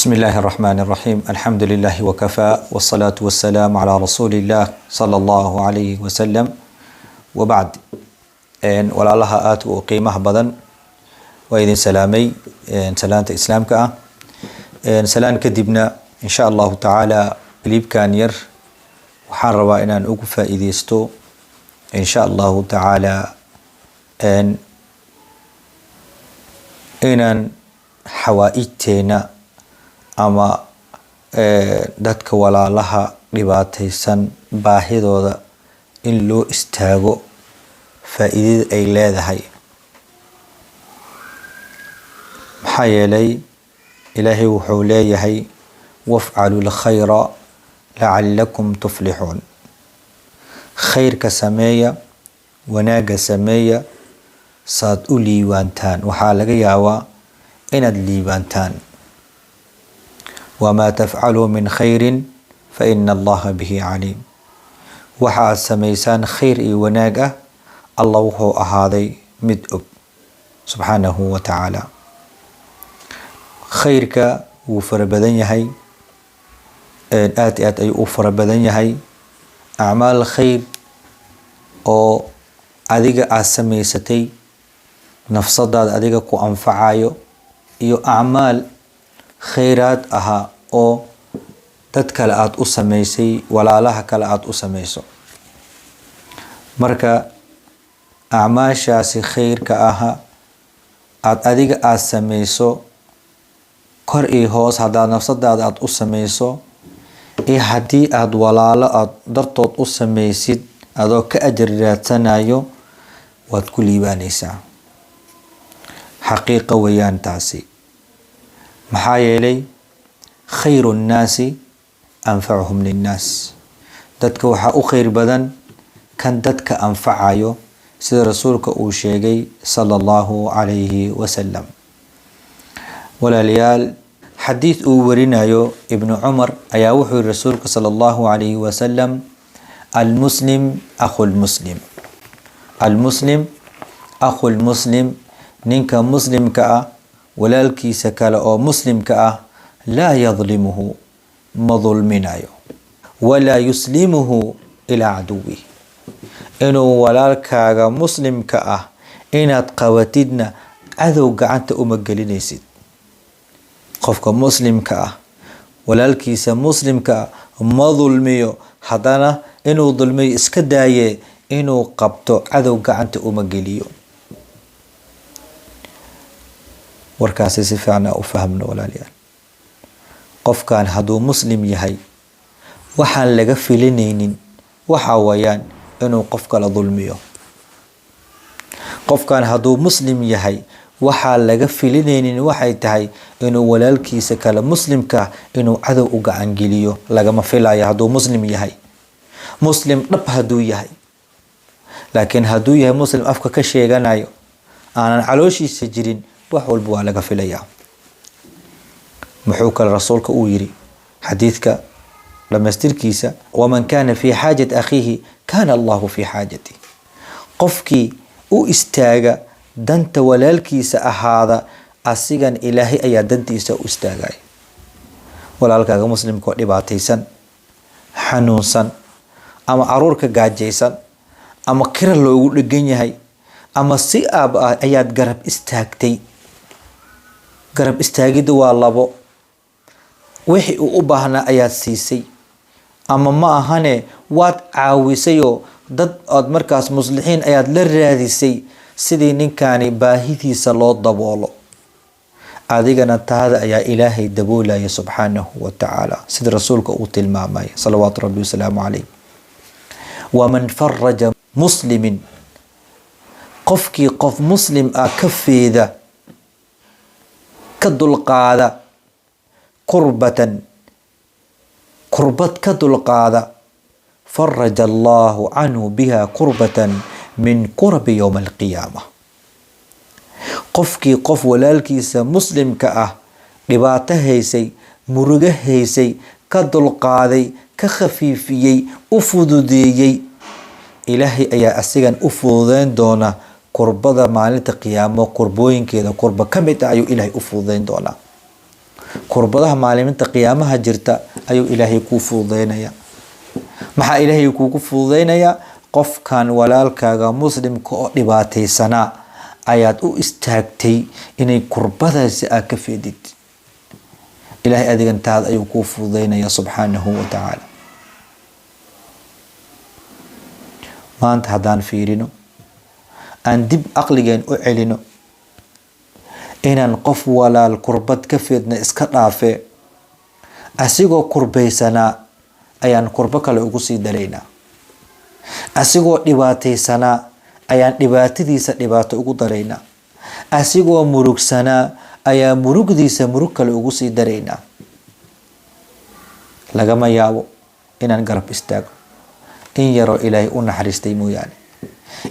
بسم الله الرحمن الرحيم الحمد لله وكفى والصلاة والسلام على رسول الله صلى الله عليه وسلم وبعد ولا الله آت وقيمة بدن وإذن سلامي سلامة إسلامك سلام كدبنا إن شاء الله تعالى قليب كان ير وحان ربائنا أن أقفى إذيستو إن شاء الله تعالى إن حوائجتنا ama dadka walaalaha dhibaataysan baahidooda in loo istaago faa'iidada ay leedahay maxaa yeelay ilaahay wuxuu leeyahay wafcalul khayra la'allakum tuflixuun khayrka sameeya wanaaga sameeya saad u liibaantaan waxaa laga yaabaa inaad liibaantaan وما تفعلوا من خير فإن الله به عليم وحا سميسان خير وناقة الله هو أهاضي مدئب سبحانه وتعالى خيرك وفر بدن يهي آتي وفر بدن يهي أعمال الخير أو أذيك أسميستي نفسضاد أذيك كو أنفعايو يو أعمال khayraad ahaa oo dad kale aad u samaysay walaalaha kale aad u samayso marka acmaashaasi khayrka aha aad adiga aad samayso kor iyo hoos haddaad nafsadaada aad u samayso iyo haddii aad walaalo aad dartood u samaysid adoo ka ajar raadsanayo waad ku liibaanaysaa xaqiiqa weeyaan taasi maxaa yeelay khayru nnaasi anfacuhum linnaas dadka waxaa u khayr badan kan dadka anfacayo sida rasuulka uu sheegay sala allahu calayhi wasalam walaalayaal xadiid uu warinayo ibnu cumar ayaa wuxuu yihi rasuulka sala allahu calayhi wasalam almuslim akhu lmuslim almuslim akhu lmuslim ninka muslimka ah walaalkiisa kale oo muslimka ah laa yadlimuhu ma dulminayo walaa yuslimuhu ilaa caduwi inuu walaalkaaga muslimka ah inaad qabatidna cadow gacanta uma gelinaysid qofka muslimka ah walaalkiisa muslimka ah ma dulmiyo haddana inuu dulmiyo iska daaye inuu qabto cadow gacanta uma geliyo warkaasi si fiican u fahamno walaalayaal qofkan hadduu muslim yahay waxaan laga filinaynin waxa weeyaan inuu qof kala dulmiyo qofkan hadduu muslim yahay waxaa laga filinaynin waxay tahay inuu walaalkiisa kale muslimka inuu cadow u gacan geliyo lagama filayo hadduu muslim yahay muslim dhab hadduu yahay laakiin hadduu yahay muslim afka ka sheeganayo aanan calooshiisa jirin wax walba waa laga filayaa muxuu kale rasuulka uu yiri xadiidka dhamaystirkiisa waman kaana fi xaajati akhiihi kaana allahu fi xaajati qofkii u istaaga danta walaalkiisa ahaada asigan ilaahay ayaa dantiisa u istaagay walaalkaaga muslimka oo dhibaataysan xanuunsan ama caruurka gaajaysan ama kira loogu dhegan yahay ama si aab ah ayaad garab istaagtay garab istaagida waa labo wixii uu u baahnaa ayaad siisay ama ma ahane waad caawisayoo dad aad markaas muslixiin ayaad la raadisay sidii ninkaani baahidiisa loo daboolo adigana taada ayaa ilaahay daboolaya subxaanahu wa tacaala sida rasuulka uu tilmaamay salawaatu rabbi wasalaamu calayh waman faraja muslimin qofkii qof muslim ah ka feeda ka dulqaada kurbatan kurbad ka dulqaada faraja allahu canhu biha kurbatan min kurabi yowma alqiyaama qofkii qof walaalkiisa muslimka ah dhibaato haysay murugo haysay ka dulqaaday ka khafiifiyey u fududeeyey ilaahay ayaa asigan u fududeyn doona kurbada maalinta qiyaamo kurbooyinkeeda kurba ka mid ah ayuu ilaahay u fududeyn doonaa kurbadaha maalinta qiyaamaha jirta ayuu ilaahay kuu fududeynaya. maxaa ilaahay kuugu fududeynaya? qofkan walaalkaaga muslimka oo dhibaataysanaa ayaad u istaagtay inay kurbadaasi aad ka feedid. ilaahay adigantaada ayuu kuu fududeynaya subxaanahu wa tacaala. maanta haddaan fiirino, aan dib aqligeen u celino, inaan qof walaal kurbad ka feedna iska dhaafee, asigoo kurbaysanaa ayaan kurbo kale ugu sii daraynaa. asigoo dhibaataysanaa ayaan dhibaatadiisa dhibaato ugu daraynaa. asigoo murugsanaa ayaa murugdiisa murug kale ugu sii daraynaa. lagama yaabo inaan garab istaago in yaroo ilaahay u naxariistay mooyaane.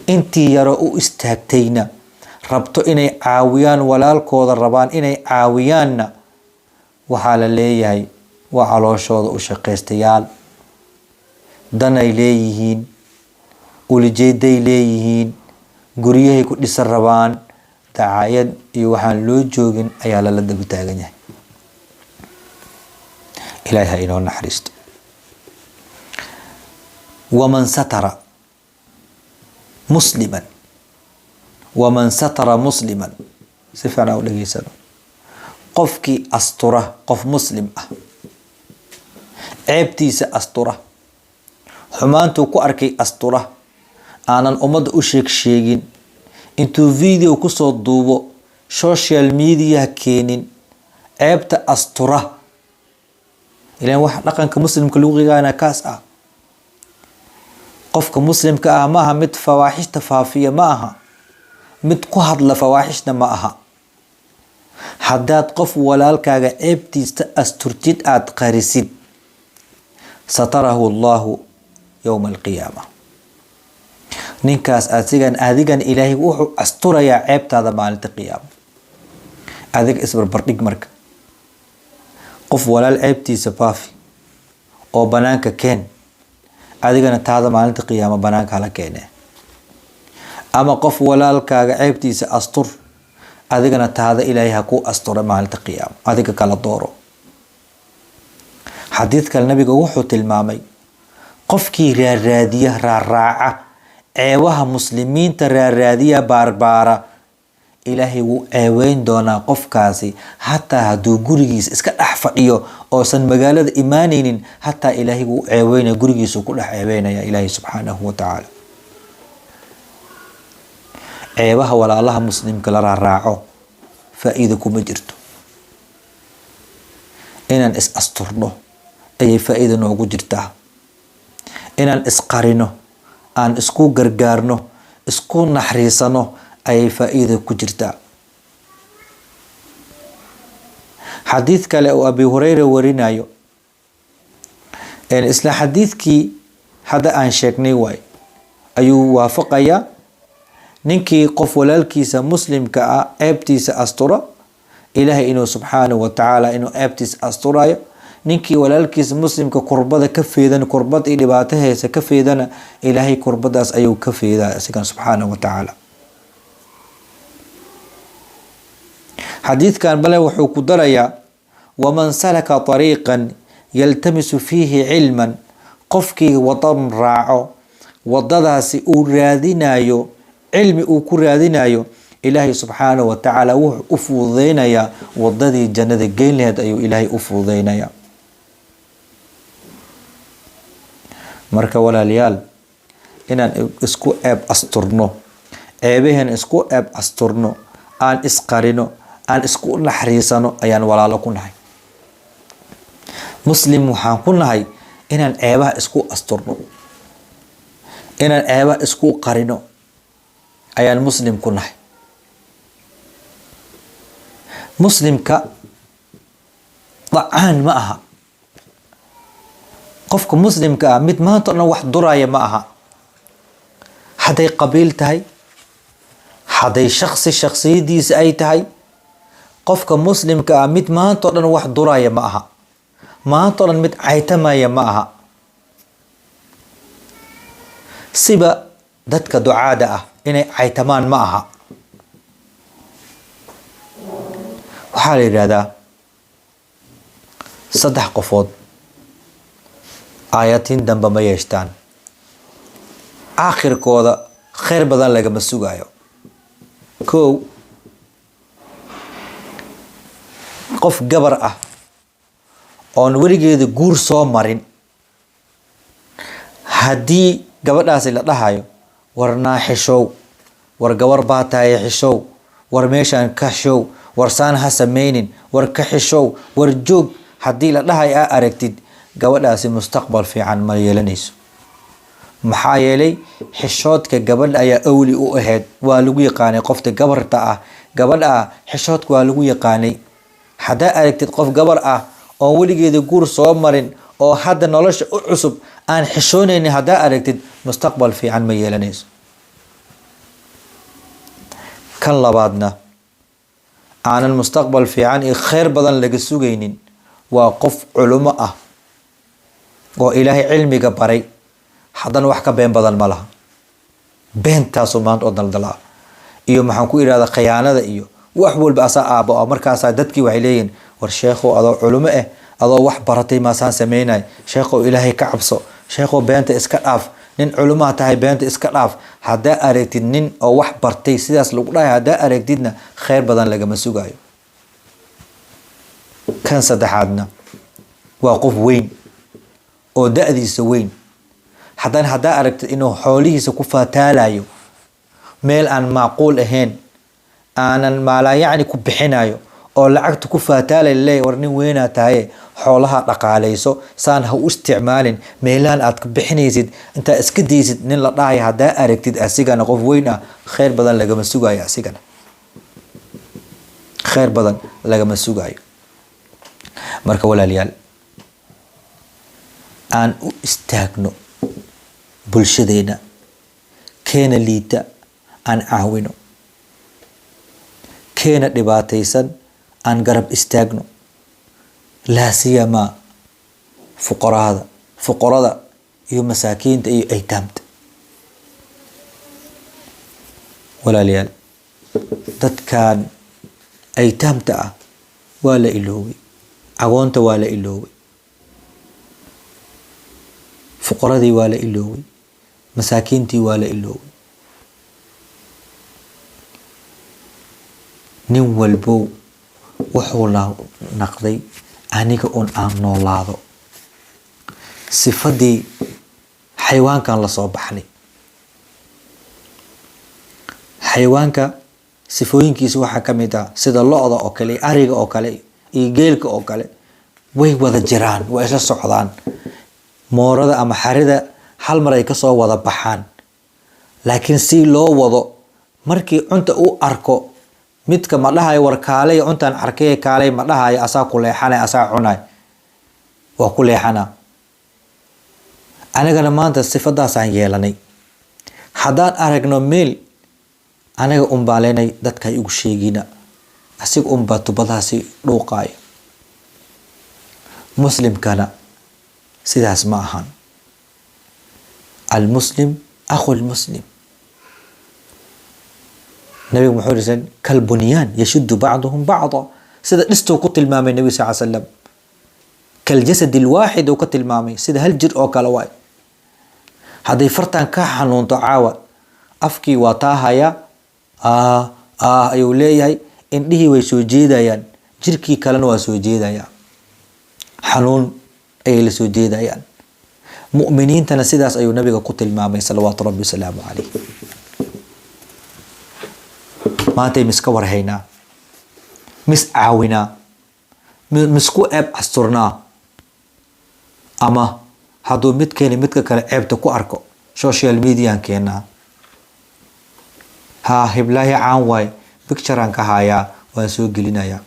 intii yaroo u istaagtayna rabto inay caawiyaan walaalkooda, rabaan inay caawiyaanna, waxaa la leeyahay waa calooshooda u shaqaystayaal. danay leeyihiin, ulijeeday leeyihiin, guryahay ku dhisan rabaan. dacaayad iyo waxaan loo joogin ayaa lala daba taagan yahay. ilaahay ha inoo naxariisto. waman satara musliman, waman satara musliman, si fiican u dhageysano. qofkii astura qof muslim ah, ceebtiisa astura, xumaantuu ku arkay astura, aanan ummadda u sheegin, intuu video kusoo duubo social media keenin, ceebta astura. ilaan wax dhaqanka muslimka lagu qigaana kaas ah. qofka muslimka ah ma aha mid fawaaxishta faafiya, ma aha mid ku hadla fawaaxishna ma aha. haddaad qof walaalkaaga ceebtiisa asturtid, aad qarisid, satarahu allahu yowma alqiyaama. ninkaas adigan ilaahay wuxuu asturayaa ceebtaada maalinta qiyaama. adiga isbarbardhig marka. qof walaal ceebtiisa faafi oo banaanka keen, adigana taada maalinta qiyaama banaanka hala keene. ama qof walaalkaaga ceebtiisa astur, adigana taada ilaahay ha ku astura maalinta qiyaama. adiga kala dooro. xadiidka nabiga wuxuu tilmaamay qofkii raaraadiya, raaraaca ceebaha muslimiinta, raaraadiya, baarbaara, ilaahay wuu ceeweyn doonaa qofkaasi. hataa hadduu gurigiisa iska dhex fadhiyo oosan magaalada imaanaynin, hataa ilaahay wuu ceeweynaya, gurigiisu ku dhex ceeweynaya ilaahay subxaanahu wa tacaala. ceebaha walaalaha muslimka la raaraaco faa'iido kuma jirto. inaan is asturno ayay faa'iido noogu jirtaa. inaan isqarino, aan isku gargaarno, isku naxariisano ayay faa'iido ku jirtaa. xadiid kale oo abi hurayra warinayo, isla xadiidkii hadda aan sheegnay waay, ayuu waafaqayaa. ninkii qof walaalkiisa muslimka ah ceebtiisa astura, ilaahay inuu subxaanahu wa tacaala inuu ceebtiisa asturayo. ninkii walaalkiisa muslimka kurbada ka feedan, kurbad iyo dhibaato haysa ka feedana, ilaahay kurbadaas ayuu ka feedaa isagan subxaanahu wa tacaala. xadiidkan bale wuxuu ku darayaa, waman salaka طariiqan yaltamisu fiihi cilman, qofkii wadan raaco, wadadaasi uu raadinayo cilmi, uu ku raadinayo, ilaahay subxaanahu wa tacaala wuxuu u fududeynayaa wadadii jannada geyn laheed ayuu ilaahay u fududeynayaa. marka walaalayaal, inaan isku ceeb asturno, ceebaheen isku ceeb asturno, aan isqarino, aan isku naxariisano ayaan walaalo ku nahay. muslim waxaan ku nahay inaan ceebaha isku asturno, inaan ceebaha isku qarino ayaan muslim ku nahay. muslimka dacaan ma aha. qofka muslimka ah mid maanta dhan wax duraya ma aha. hadday qabiil tahay, hadday shaksiyadiisa ay tahay, qofka muslimka ah mid maanta dhan wax duraya ma aha. maanta dhan mid caytamaya ma aha. siba dadka ducaada ah inay caytamaan ma aha. waxaa la yidhaahdaa saddex qofood aayatiin dambe ma yeeshtaan, aakhirkooda khayr badan lagama sugaayo. kow, qof gabar ah oon weligeeda guur soo marin, haddii gabadhaasi la dhahayo war naaxishow, war gabar baa tahay xishow, war meeshaan ka show, war saan ha samaynin, war ka xishow, war joog, haddii la dhahay aa aragtid, gabadhaasi mustaqbal fiican ma yeelanayso. maxaa yeelay xishoodka gabadha ayaa awli u ahayd, waa lagu yaqaanay. qofta gabarta ah, gabadha xishoodka waa lagu yaqaanay. haddaa aragtid qof gabar ah oon weligeeda guur soo marin oo hadda nolosha u cusub aan xishoonaynin, haddaa aragtid mustaqbal fiican ma yeelanayso. kan labaadna aanan mustaqbal fiican iyo khayr badan laga sugaynin waa qof culumo ah oo ilaahay cilmiga baray, haddana wax ka been badan ma laha. beentaasu maanta oo daldalaa iyo maxaan ku idhahda khiyaanada iyo wax walba asaa aabo ah. markaasaa dadkii waxay leeyihin war sheekhow adoo culumo ah, adoo wax baratay maasaan sameynay, sheekhow ilaahay ka cabso, sheekhow beenta iska dhaaf, nin culumaa tahay beenta iska dhaaf. haddaa aragtid nin oo wax bartay sidaas lagu dhahay, haddaa aragtidna khayr badan lagama sugaayo. kan saddexaadna waa qof weyn oo da-diisa weyn, haddana haddaa aragtid inuu xoolihiisa ku faataalayo meel aan macquul ahayn, aanan maalaa yacni ku bixinayo oo lacagta ku faataalay leeyahay war nin weynaa tahaye xoolaha dhaqaalayso, saan ha u isticmaalin, meelaan aad ka bixinaysid intaa iska daysid nin la dhahayo, haddaa aragtid asigana qof weyn ah, khayr badan lagama sugaayo. asigana khayr badan lagama sugaayo. marka walaalayaal, aan u istaagno bulshadeena, keena liita aan caawino, keena dhibaataysan aan garab istaagno, laa siyamaa fuqarada iyo masaakiinta iyo aytaamta. walaalayaal, dadkan aytaamta ah waa la ilooway, agoonta waa la ilooway, fuqaradii waa la ilooway, masaakiintii waa la ilooway. nin walbow wuxuu naqday aniga un aan noolaado. sifadii xayawaankan lasoo baxnay. xayawaanka sifooyinkiisa waxaa ka mid ah sida lo-da oo kale, ariga oo kale iyo geelka oo kale, way wada jiraan, way isla socdaan. moorada ama xarida hal mar ay kasoo wada baxaan, laakiin si loo wado markii cunta uu arko, midka ma dhahayo war kaalay cuntaan arkay kaalay ma dhahayo, asaa ku leexanay, asaa cunay, waa ku leexana. anagana maanta sifadaasaan yeelanay. haddaan aragno meel, anaga unbaa leenay dadka igu sheegina, asiga unbaa tubadaasi dhuuqaayo. muslimkana sidaas ma ahan. almuslim akhu lmuslim. nabiga muxuu yiri kalbunyaan yashuddu bacduhum bacda, sida dhistuu ku tilmaamay nabiga sal slam. kaljasad alwaaxid uu ka tilmaamay, sida hal jir oo kale waay. hadday fartan ka xanuunto caawa, afkii waa taahaya, ayuu leeyahay, indhihii way soo jeedayaan, jirkii kalena waa soo jeedaya, xanuun ayay la soo jeedayaan. mu'miniintana sidaas ayuu nabiga ku tilmaamay salawaatu rabbi wasalaamu calayh. maantay miska warhaynaa, mis caawinaa, misku ceeb asturnaa, ama hadduu midkeeni midka kale ceebta ku arko social mediaan keenaa. hiblaahi caan waay, picturean ka hayaa, waan soo gelinayaa.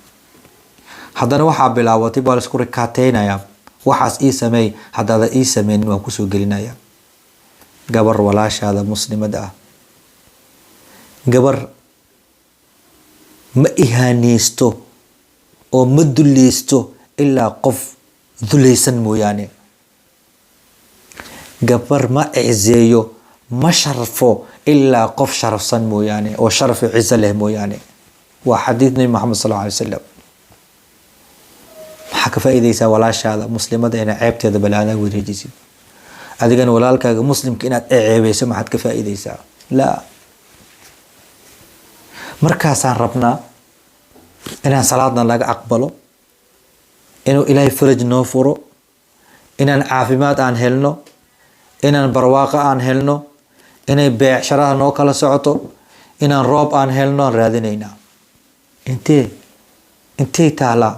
haddana waxaa bilaabatay baa laisku rikaateynayaa, waxaas ii sameey, haddaada ii sameynin waan kusoo gelinayaa. gabar walaashaada muslimada ah, gabar ma ihaaneysto oo ma duleysto ilaa qof dulaysan mooyaane. gabar ma cizeeyo, ma sharfo ilaa qof sharafsan mooyaane, oo sharaf iyo cizo leh mooyaane. waa xadiid nabi maxamed sallallahu alayhi wasallam. maxaa ka faa'iidaysaa walaashaada muslimada inaad ceebteeda balaadaan wareejisid adigana walaalkaaga muslimka inaad ceebeyso maxaad ka faa'iidaysaa laa markaasaan rabnaa inaan salaadna laga aqbalo inuu ilaahay faraj noo furo inaan caafimaad aan helno inaan barwaaqo aan helno inay beecsharaha noo kala socoto inaan roob aan helno aan raadinaynaa intee taalaa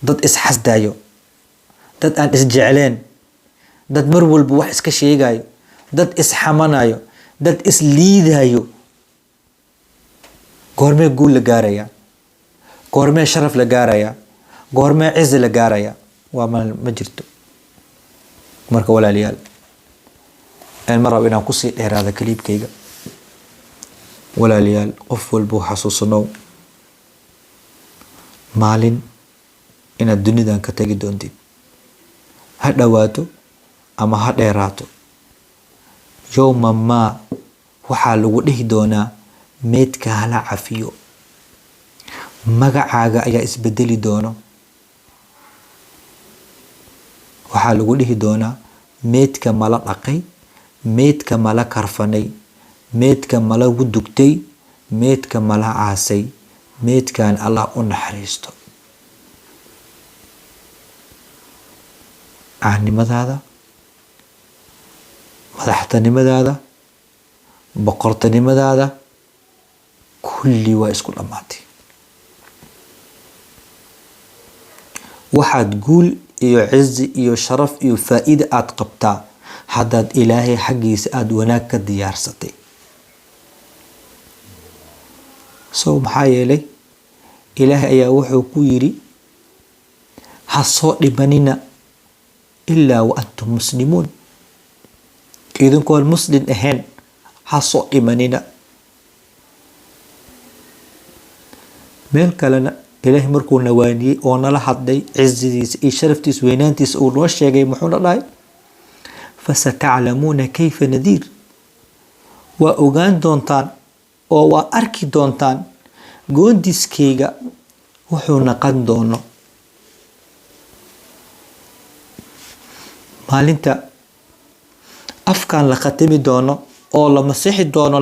dad isxasdayo dad aan isjecleen dad mar walba wax iska sheegayo dad isxamanayo dad isliidayo goormee guul la gaaraya goormee sharaf la gaaraya goormee cizi la gaaraya waa ma jirto marka walaalayaal aan mar rabo inaan kusii dheeraada kaliibkayga walaalayaal qof walba xasuusano maalin inaad dunidan ka tagi doontid ha dhawaato ama ha dheeraato yowma maa waxaa lagu dhihi doonaa meedka hala cafiyo magacaaga ayaa isbedeli doono waxaa lagu dhihi doonaa meedka mala dhaqay meedka mala karfanay meedka mala gudugtay meedka mala caasay meedkan Allah u naxariisto caanimadaada madaxtanimadaada boqortinimadaada kulli waa isku dhamaatay waxaad guul iyo cizi iyo sharaf iyo faa'iido aad qabtaa haddaad ilaahay xaggiisa aad wanaag ka diyaarsatay maxaa yeelay ilaahay ayaa wuxuu ku yiri ha soo dhimanina ilaa wa antum muslimuun idinkoon muslim ahayn ha soo dhimanina meel kalena ilaahay markuu nawaaniyey oo nala hadlay cizidiisa iyo sharaftiisa weynaantiisa uu noo sheegay muxuu na dhahay fasataclamuuna kayfa nadiir waa ogaan doontaan oo waa arki doontaan goodiskayga wuxuu naqan doono maalinta afkaan la khatami doono oo la masixi doono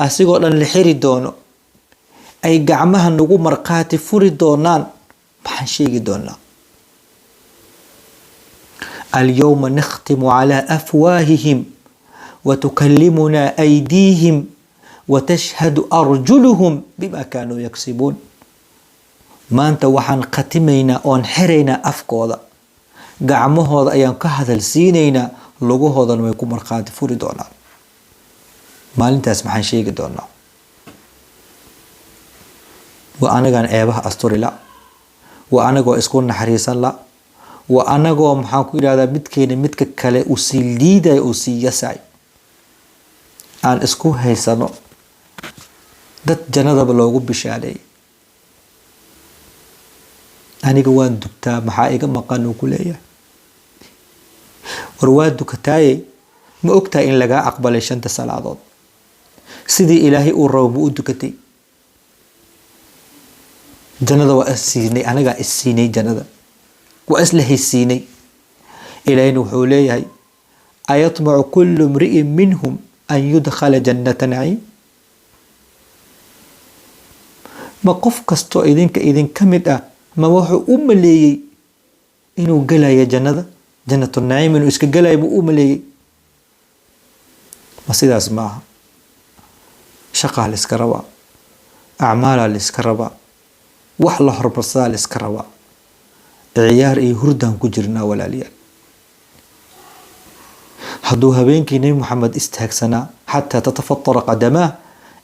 asigoo dhan la xiri doono ay gacmaha nagu marqaati furi doonaan maxaan sheegi doonaa alyawma nakhtimu calaa afwaahihim watukallimuna aydiihim watashhadu arjuluhum bima kaanuu yaksibuun maanta waxaan khatimaynaa oon xiraynaa afkooda gacmahooda ayaan ka hadal siinaynaa lugahoodana way ku marqaati furi doonaan maalintaas maxaan sheegi doonaa waa anagaan ceebaha asturi la waa anagoo isku naxariisan la waa anagoo maxaan ku yidhahdaa midkeena midka kale uu sii liidayo uu sii yasay aan isku haysano dad jannadaba loogu bishaareeyay aniga waan dugtaa maxaa iga maqan uu ku leeyahay war waa dukataaye ma ogtaa in lagaa aqbalay 5 salaadood sidii ilaahay uu rabo buu u dukatay jannada waa siinay anaga siinay jannada waa isla haysiinay ilaahayna wuxuu leeyahay ayatma'u kullu imri'in minhum an yudkhala jannata na'im ma qof kasto idin kamid ah ma wuxuu u maleeyay inuu galayo jannada jannatu na'im inuu iska galayo buu u maleeyay ma sidaas ma aha shaqa la iska rabaa acmaal la iska rabaa wax la hormarsadaa la iska rabaa ciyaar iyo hurdaan ku jirnaa walaaliyaal hadduu habeenkii nabi maxamed istaagsanaa xataa tatafatara qadamaa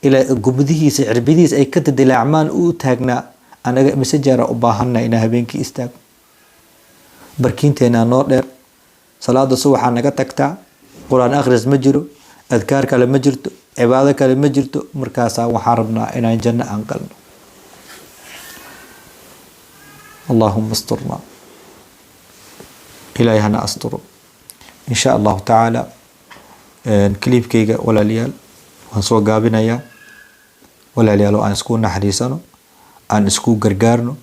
ilaa gubdihiisa cirbidihiisa ay ka dadilaacmaan u taagnaa anaga mise jeera u baahanna inaa habeenkii istaago barkiinteenaa noo dheer salaada subaxaa naga tagtaa qur-aan akhris ma jiro adkaar kale ma jirto cibaado kale ma jirto markaasaa waxaan rabnaa inaan janno aan galno اللهم استرنا إلهنا أستر إن شاء الله تعالى كليب كيغا ولا ليال وانسوا قابنا يا ولا ليالو أن سكون نحريسانو أن سكون قرقارنو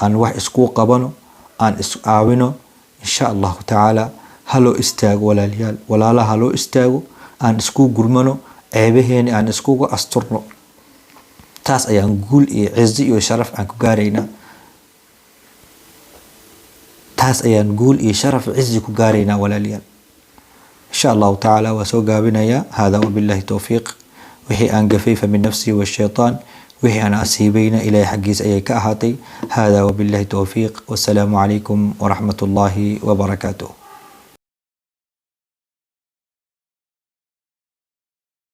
aan wax isku qabano, aan is caawino insha Allah ta'ala. Halo istaago walaalyaal, walaalaha halo istaago, aan isku gurmano, ceebaheena aan iskugu asturno. taas ayaan guul iyo cizi iyo sharaf aan ku gaaraynaa. taas ayaan guul iyo sharaf cizi ku gaaraynaa walaalyaal. insha Allah ta'ala waa soo gaabinayaa. hada wabillahi tawfiiq. wixii aan gafay fa min nafsi wa shaytaan, wixii aan asiibayna ilaahay xaggiisa ayay ka ahaatay. hada wabillahi tawfiiq. wassalaamu calaykum waraxmatullaahi wabarakaatuh.